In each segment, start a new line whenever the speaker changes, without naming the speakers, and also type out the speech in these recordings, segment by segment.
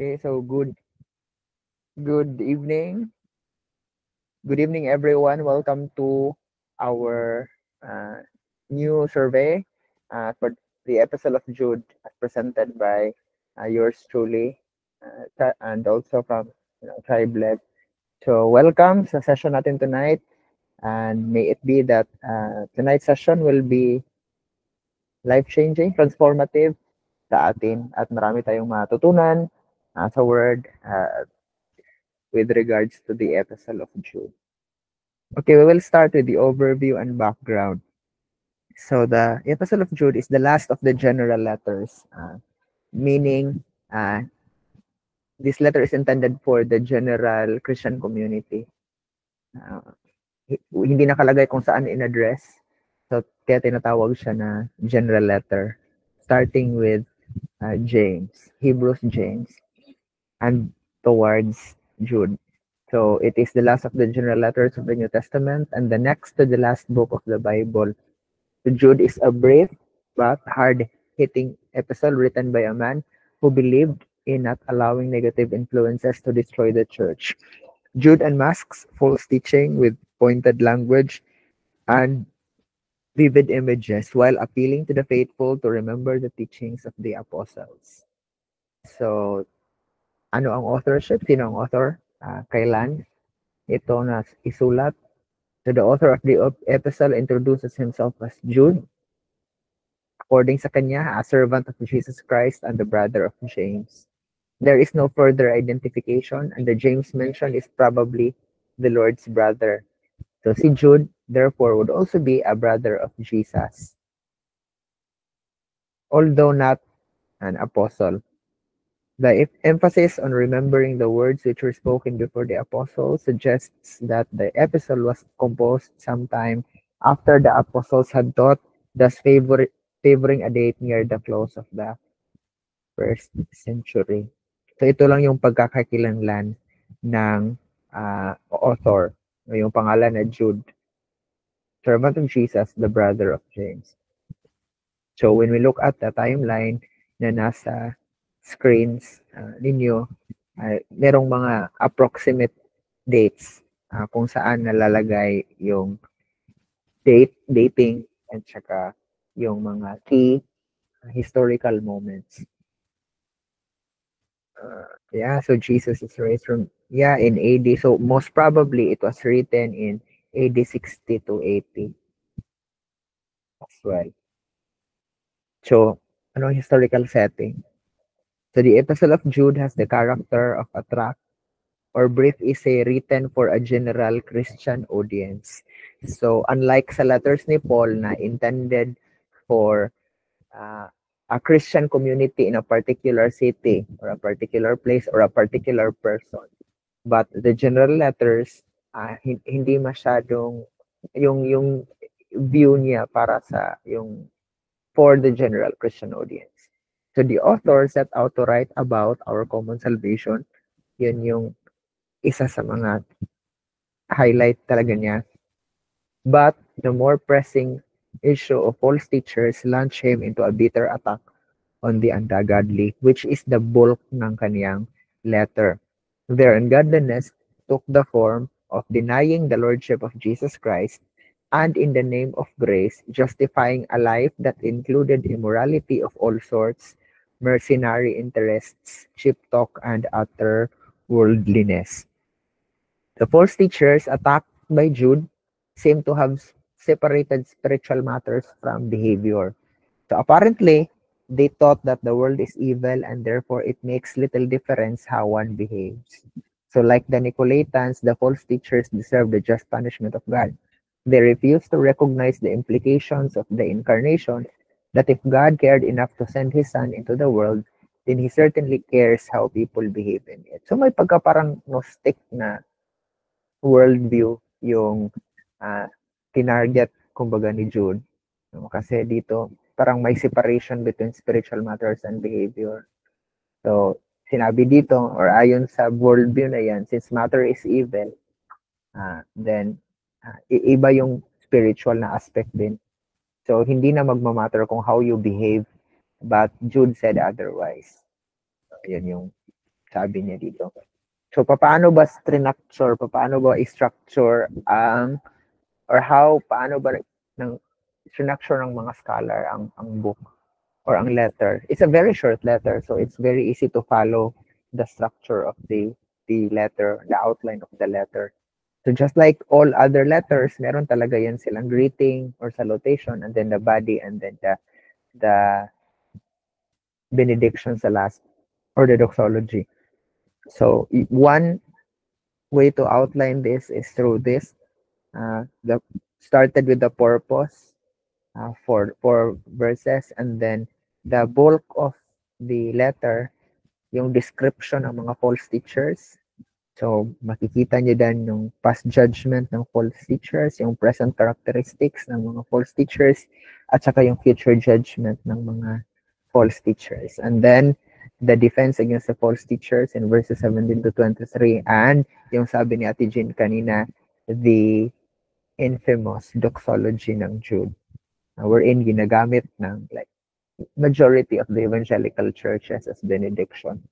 Okay, so good evening. Good evening everyone. Welcome to our uh, new survey for the episode of Jude presented by yours truly and also from Tribeled. So welcome sa session natin tonight, and may it be that tonight's session will be life-changing, transformative sa atin at marami tayong matutunan sa word with regards to the epistle of Jude. Okay, we will start with the overview and background. So the epistle of Jude is the last of the general letters, meaning this letter is intended for the general Christian community. Hindi nakalagay kung saan in-address. So kaya tinatawag siya na general letter, starting with James, Hebrews James, and towards Jude. So it is the last of the general letters of the New Testament and the next to the last book of the Bible. So Jude is a brief but hard-hitting epistle written by a man who believed in not allowing negative influences to destroy the church. Jude unmasks false teaching with pointed language and vivid images while appealing to the faithful to remember the teachings of the apostles. So, ano ang authorship? Sino ang author? Kailan ito na isulat? So the author of the epistle introduces himself as Jude, according sa kanya, a servant of Jesus Christ and the brother of James. There is no further identification, and the James mentioned is probably the Lord's brother. So si Jude, therefore, would also be a brother of Jesus, although not an apostle. The emphasis on remembering the words which were spoken before the apostles suggests that the epistle was composed sometime after the apostles had taught, thus favoring a date near the close of the first century. So ito lang yung pagkakakilanlan ng author, yung pangalan na Jude, servant of Jesus, the brother of James. So when we look at the timeline na nasa screens ninyo, merong mga approximate dates kung saan nalalagay yung dating at saka yung mga key historical moments. So Jesus is raised from, in AD. So most probably it was written in AD 60 to 80 as well. So, ano historical setting? So the Epistle of Jude has the character of a tract or brief essay written for a general Christian audience. So unlike sa letters ni Paul na intended for a Christian community in a particular city or a particular place or a particular person, but the general letters hindi masyadong yung view niya para sa yung for the general Christian audience. So the author set out to write about our common salvation. Yun yung isa sa mga highlight talaga niya. But the more pressing issue of false teachers launched him into a bitter attack on the ungodly, which is the bulk ng kaniyang letter. Their ungodliness took the form of denying the lordship of Jesus Christ and in the name of grace, justifying a life that included immorality of all sorts, mercenary interests, cheap talk, and utter worldliness. The false teachers attacked by Jude seem to have separated spiritual matters from behavior. So apparently, they thought that the world is evil and therefore it makes little difference how one behaves. So like the Nicolaitans, the false teachers deserve the just punishment of God. They refuse to recognize the implications of the incarnation, that if God cared enough to send His Son into the world, then He certainly cares how people behave in it. So may pagka parang Gnostic na worldview yung tinarget kumbaga ni Jude. Kasi dito, parang may separation between spiritual matters and behavior. So, sinabi dito, or ayon sa worldview na yan, since matter is evil, then iba yung spiritual na aspect din. So, hindi na magmamatter kung how you behave, but Jude said otherwise. So, yun yung sabi niya dito. So, paano ba structure, paano ba i-structure ang, or how, paano ba ng structure ng mga scholar ang book or ang letter? It's a very short letter, so it's very easy to follow the structure of the letter, the outline of the letter. So just like all other letters, meron talaga yan silang greeting or salutation, and then the body, and then the benediction sa last, or the doxology. So one way to outline this is through this. The started with the purpose for verses, and then the bulk of the letter, yung description ng mga false teachers. So, makikita niyo dan yung past judgment ng false teachers, yung present characteristics ng mga false teachers, at saka yung future judgment ng mga false teachers. And then, the defense against the false teachers in verses 17 to 23, and yung sabi ni Ate Jean kanina, the infamous doxology ng Jude, wherein ginagamit ng like majority of the evangelical churches as benediction.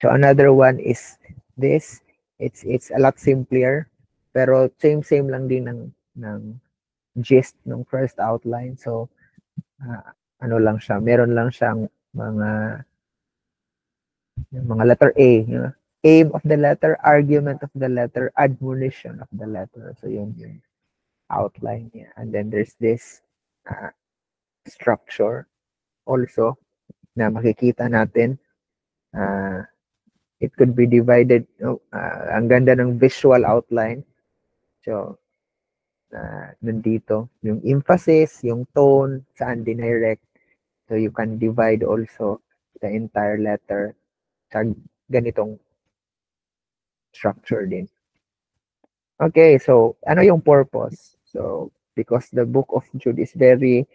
So another one is this. It's a lot simpler, pero same lang din ng gist ng first outline. So ano lang siya, meron lang siyang mga letter A, you know? Aim of the letter, argument of the letter, admonition of the letter. So yun yung outline niya. And then there's this structure also na makikita natin. It could be divided. Ang ganda ng visual outline. So, nandito yung emphasis, yung tone, saan dinirect. So, you can divide also the entire letter sa ganitong structure din. Okay, so ano yung purpose? So, because the book of Jude is very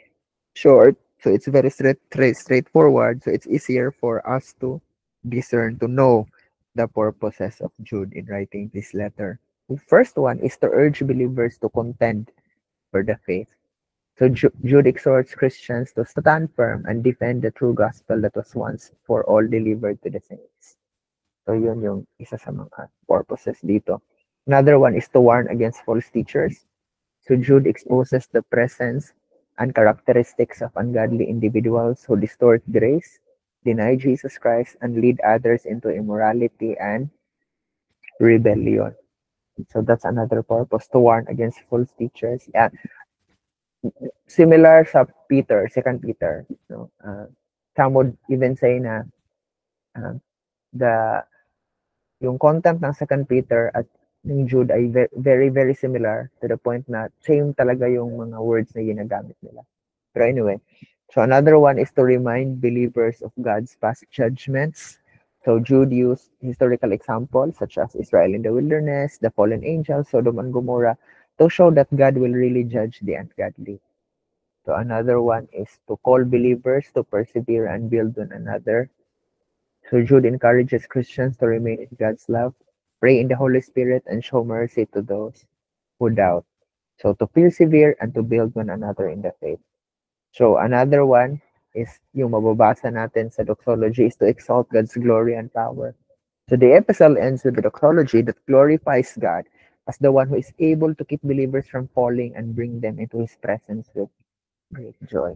short, so it's very straightforward, so it's easier for us to discern, to know the purposes of Jude in writing this letter. The first one is to urge believers to contend for the faith. So Jude exhorts Christians to stand firm and defend the true gospel that was once for all delivered to the saints. So yun yung isa sa mga purposes dito. Another one is to warn against false teachers. So Jude exposes the presence and characteristics of ungodly individuals who distort grace, deny Jesus Christ, and lead others into immorality and rebellion. So that's another purpose, to warn against false teachers. Yeah. Similar sa Peter, 2 Peter. No? Some would even say na yung content ng 2 Peter at ng Jude ay very, very similar to the point na same talaga yung mga words na ginagamit nila. Pero anyway, so another one is to remind believers of God's past judgments. So Jude used historical examples such as Israel in the wilderness, the fallen angels, Sodom and Gomorrah, to show that God will really judge the ungodly. So another one is to call believers to persevere and build one another. So Jude encourages Christians to remain in God's love, pray in the Holy Spirit, and show mercy to those who doubt. So to persevere and to build one another in the faith. So another one is yung mababasa natin sa doxology is to exalt God's glory and power. So the epistle ends with the doxology that glorifies God as the one who is able to keep believers from falling and bring them into His presence with great joy.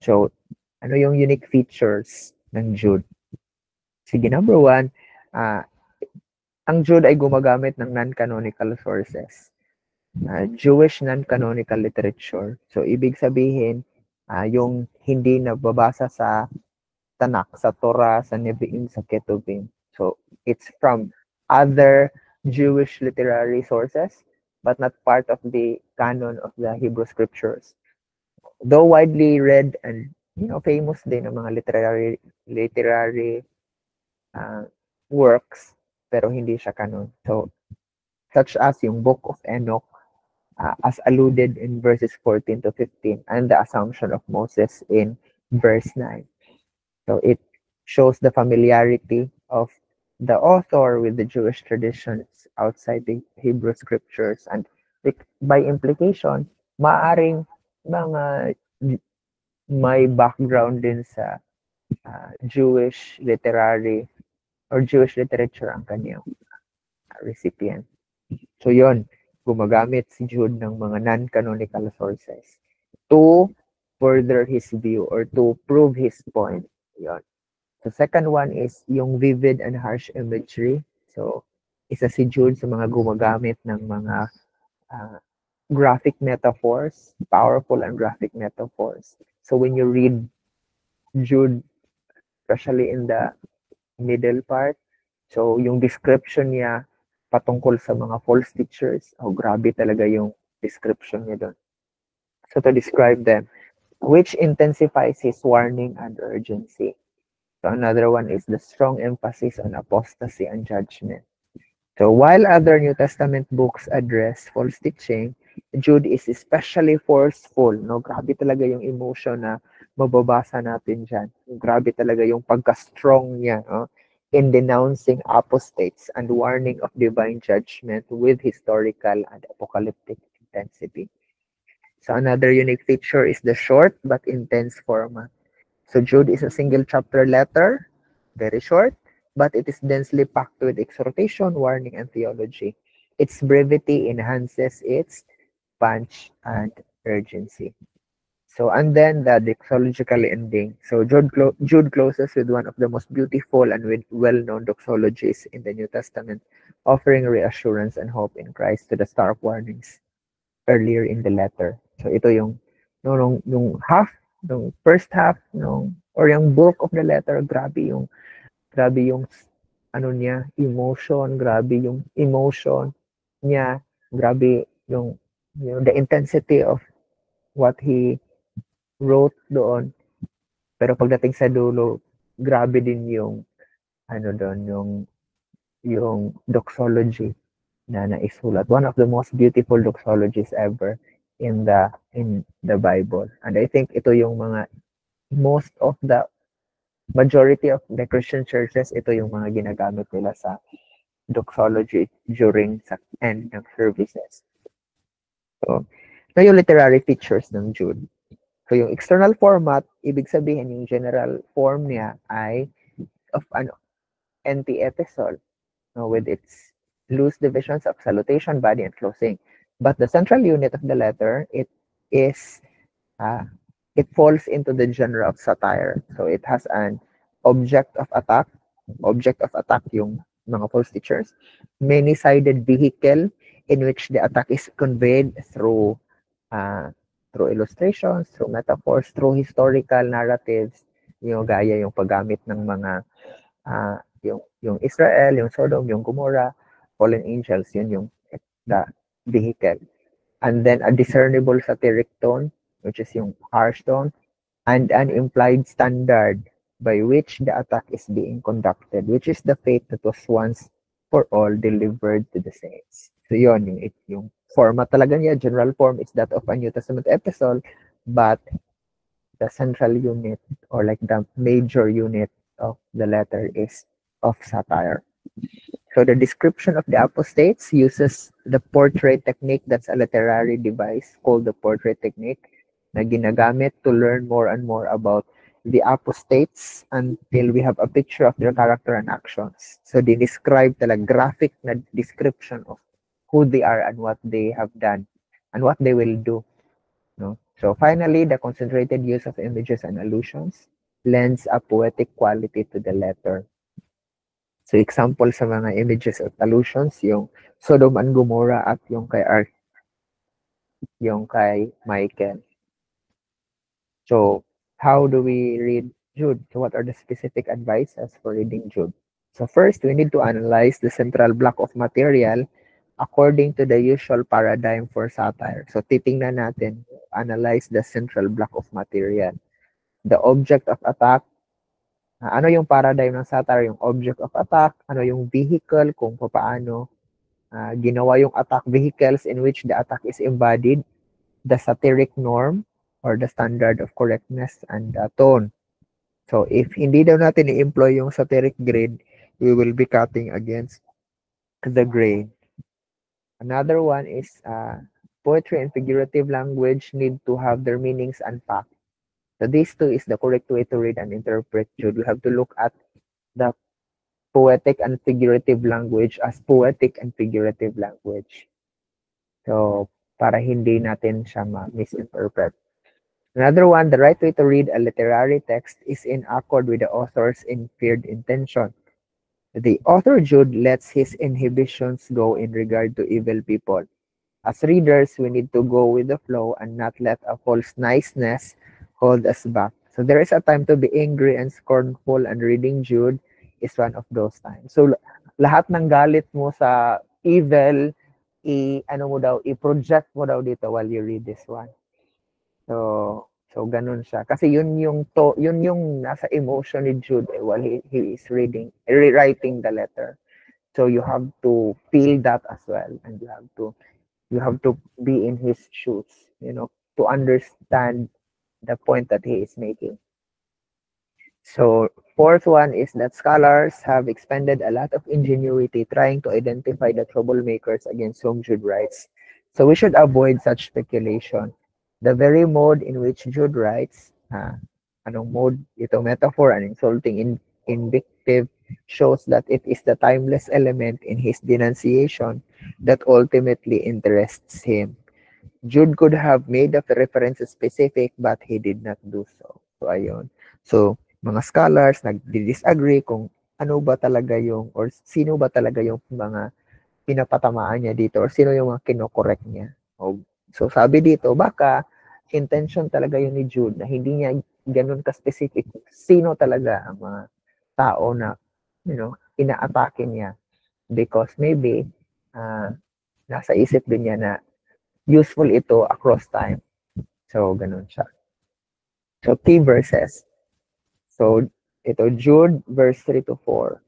So, ano yung unique features ng Jude? Sige, number one, ang Jude ay gumagamit ng non-canonical sources. Jewish non-canonical literature. So, ibig sabihin, yung hindi nababasa sa Tanakh, sa Torah, sa Nevi'im, sa Ketuvim. So, it's from other Jewish literary sources, but not part of the canon of the Hebrew scriptures. Though widely read and famous din ng mga literary works, pero hindi siya canon. So, such as yung Book of Enoch, as alluded in verses 14 to 15, and the Assumption of Moses in verse 9. So it shows the familiarity of the author with the Jewish traditions outside the Hebrew scriptures, and by implication, maaring mga may background din sa Jewish literary or Jewish literature ang kanyang recipient. So yon, gumagamit si Jude ng mga non-canonical sources to further his view or to prove his point. Yon. The second one is yung vivid and harsh imagery. So, isa si Jude sa mga gumagamit ng mga graphic metaphors, powerful and graphic metaphors. So, when you read Jude, especially in the middle part, so yung description niya patungkol sa mga false teachers, grabe talaga yung description niya doon. So, to describe them, which intensifies his warning and urgency. So another one is the strong emphasis on apostasy and judgment. So while other New Testament books address false teaching, Jude is especially forceful. No? Grabe talaga yung emotion na mababasa natin dyan. Grabe talaga yung pagka-strong niya, no? In denouncing apostates and warning of divine judgment with historical and apocalyptic intensity. So another unique feature is the short but intense format. So Jude is a single chapter letter, very short, but it is densely packed with exhortation, warning, and theology. Its brevity enhances its punch and urgency. So, and then the doxological ending. So Jude closes with one of the most beautiful and well-known doxologies in the New Testament, offering reassurance and hope in Christ to the stark warnings earlier in the letter. So ito yung first half or yung bulk of the letter, grabe yung ano niya, grabe yung emotion niya, grabe yung the intensity of what he wrote doon. Pero pagdating sa dulo, grabe din yung yung doxology na naisulat. One of the most beautiful doxologies ever in the Bible. And I think ito yung mga most of the majority of the Christian churches, ito yung mga ginagamit nila sa doxology during sa end ng services. So, ito yung literary features ng Jude. So, yung external format, ibig sabihin yung general form niya ay of NT epistle, with its loose divisions of salutation, body, and closing. But the central unit of the letter, it falls into the genre of satire. So it has an object of attack yung mga false teachers, many-sided vehicle in which the attack is conveyed through illustrations, through metaphors, through historical narratives, gaya yung paggamit ng mga yung Israel, yung Sodom, yung Gomorrah, fallen angels, yun yung the vehicle. And then a discernible satiric tone, which is yung harsh tone, and an implied standard by which the attack is being conducted, which is the faith that was once for all delivered to the saints. So yun, yung format talaga niya, general form is that of a New Testament epistle, but the central unit or like the major unit of the letter is of satire. So the description of the apostates uses the portrait technique. That's a literary device called the portrait technique na ginagamit to learn more and more about the apostates until we have a picture of their character and actions. So they describe the graphic na description of who they are and what they have done and what they will do. No? So finally, the concentrated use of images and allusions lends a poetic quality to the letter. So example sa mga images at allusions, yung Sodom and Gomorrah at yung kay Michael. So how do we read Jude? So what are the specific advices for reading Jude? So first, we need to analyze the central block of material according to the usual paradigm for satire. So titingnan natin, analyze the central block of material. The object of attack, ano yung paradigm ng satire, yung object of attack, ano yung vehicle, kung paano ginawa yung attack, vehicles in which the attack is embodied, the satiric norm or the standard of correctness and tone. So if hindi daw natin i-employ yung satiric grade, we will be cutting against the grain. Another one is poetry and figurative language need to have their meanings unpacked. So these two is the correct way to read and interpret Jude. We have to look at the poetic and figurative language as poetic and figurative language. So, para hindi natin siya ma-misinterpret. Another one, the right way to read a literary text is in accord with the author's inferred intention. The author Jude lets his inhibitions go in regard to evil people. As readers, we need to go with the flow and not let a false niceness hold us back. So there is a time to be angry and scornful, and reading Jude is one of those times. So lahat ng galit mo sa evil, i-project mo daw dito while you read this one. So ganun siya. Kasi yun yung nasa emotion ni Jude while he is rewriting the letter. So you have to feel that as well, and you have to be in his shoes, to understand the point that he is making. So fourth one is that scholars have expended a lot of ingenuity trying to identify the troublemakers against whom Jude writes. So we should avoid such speculation. The very mode in which Jude writes, anong mode ito, metaphor and insulting invective, shows that it is the timeless element in his denunciation that ultimately interests him. Jude could have made the reference specific, but he did not do so. So, ayun. So, mga scholars nag-disagree kung ano ba talaga yung, or sino ba talaga yung mga pinapatamaan niya dito, or sino yung mga kinokorek niya. So, sabi dito, baka intention talaga yun ni Jude na hindi niya ganun ka-specific sino talaga ang mga tao na, ina-atake niya. Because maybe, nasa isip din niya na useful ito across time. So, ganun siya. So, key verses. So, ito, Jude, verse 3 to 4.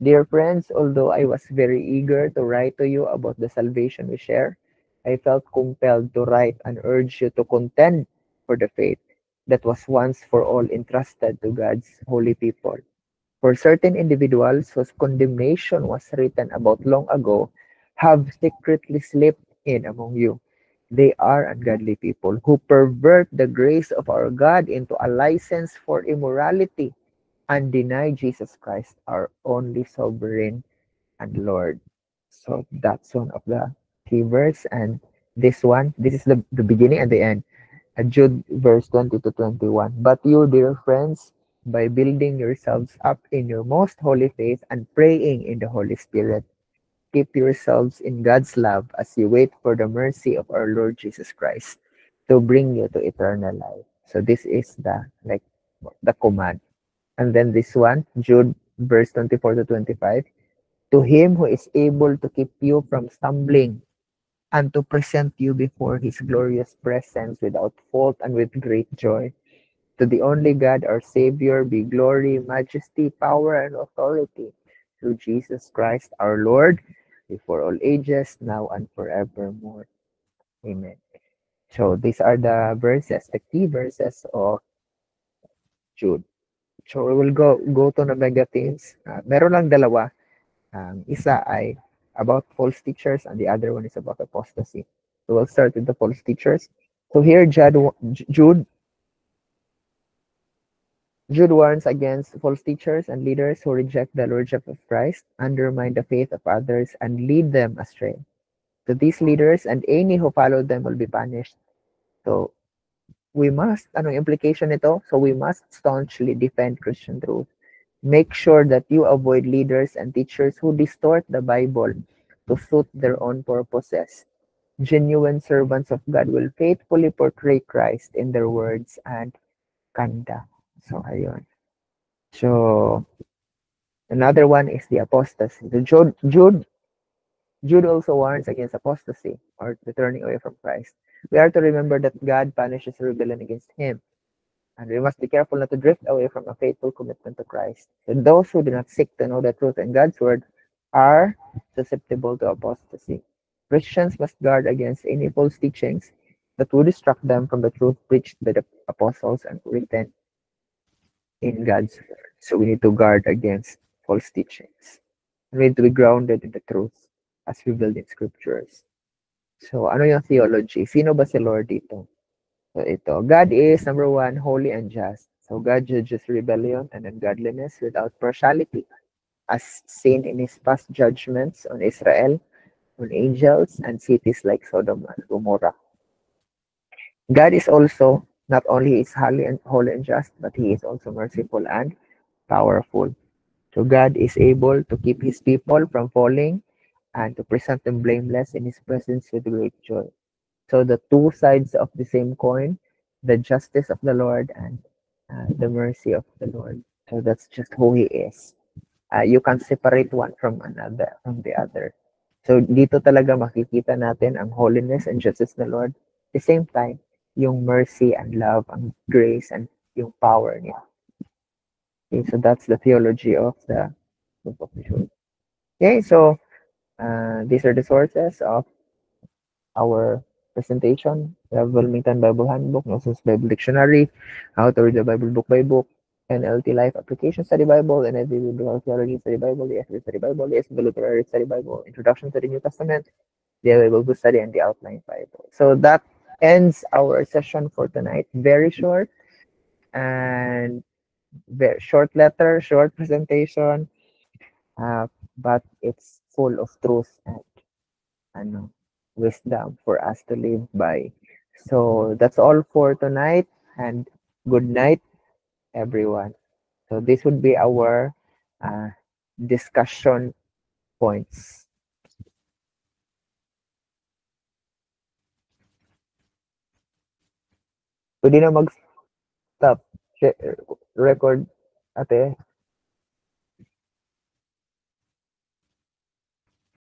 Dear friends, although I was very eager to write to you about the salvation we share, I felt compelled to write and urge you to contend for the faith that was once for all entrusted to God's holy people. For certain individuals whose condemnation was written about long ago have secretly slipped in among you. They are ungodly people who pervert the grace of our God into a license for immorality and deny Jesus Christ, our only sovereign and Lord. So that's one of the key verse, and this is the beginning and the end. Jude verse 20 to 21. But you, dear friends, by building yourselves up in your most holy faith and praying in the Holy Spirit, keep yourselves in God's love as you wait for the mercy of our Lord Jesus Christ to bring you to eternal life. So this is the command. And then this one, Jude verse 24 to 25. To him who is able to keep you from stumbling and to present you before his glorious presence without fault and with great joy. To the only God, our Savior, be glory, majesty, power, and authority through Jesus Christ our Lord, before all ages, now and forevermore. Amen. So these are the verses, the key verses of Jude. So we will go to the mega themes. Meron lang dalawa. Isa ay about false teachers and the other one is about apostasy. So we'll start with the false teachers. So here Jude warns against false teachers and leaders who reject the Lordship of Christ, undermine the faith of others, and lead them astray. So these leaders and any who follow them will be punished. So we must, implication nito? So we must staunchly defend Christian truth. Make sure that you avoid leaders and teachers who distort the Bible to suit their own purposes. Genuine servants of God will faithfully portray Christ in their words and conduct. So, ayun. So, another one is the apostasy. Jude also warns against apostasy or the turning away from Christ. We are to remember that God punishes rebellion against him. And we must be careful not to drift away from a faithful commitment to Christ. And those who do not seek to know the truth in God's word are susceptible to apostasy. Christians must guard against any false teachings that would distract them from the truth preached by the apostles and written in God's word. So we need to guard against false teachings. We need to be grounded in the truth as revealed in scriptures. So ano yung theology? Sino ba si Lord dito? So ito, God is, number one, holy and just. So God judges rebellion and ungodliness without partiality. as seen in his past judgments on Israel, on angels, and cities like Sodom and Gomorrah. God is also not only is holy and just, but he is also merciful and powerful. So God is able to keep his people from falling and to present them blameless in his presence with great joy. So the two sides of the same coin, the justice of the Lord and the mercy of the Lord. So that's just who he is. You can't separate one from the other. So dito talaga makikita natin ang holiness and justice ng Lord. At the same time, yung mercy and love, ang grace and yung power niya. Okay, so that's the theology of the book of Job. Okay, so these are the sources of our presentation. We have Wilmington Bible Handbook, Nelson's Bible Dictionary, How to Read the Bible Book by Book, NLT Life Application Study Bible, NIV Biblical Theology Study Bible, the SB Study Bible, the SB Literary Study Bible, Introduction to the New Testament, the Bible Book Study, and the Outline Bible. So that ends our session for tonight. Very short and very short letter, short presentation, but it's full of truth and ano, wisdom for us to live by. So that's all for tonight and good night, everyone. So this would be our discussion points. Pwede na mag-stop record, ate.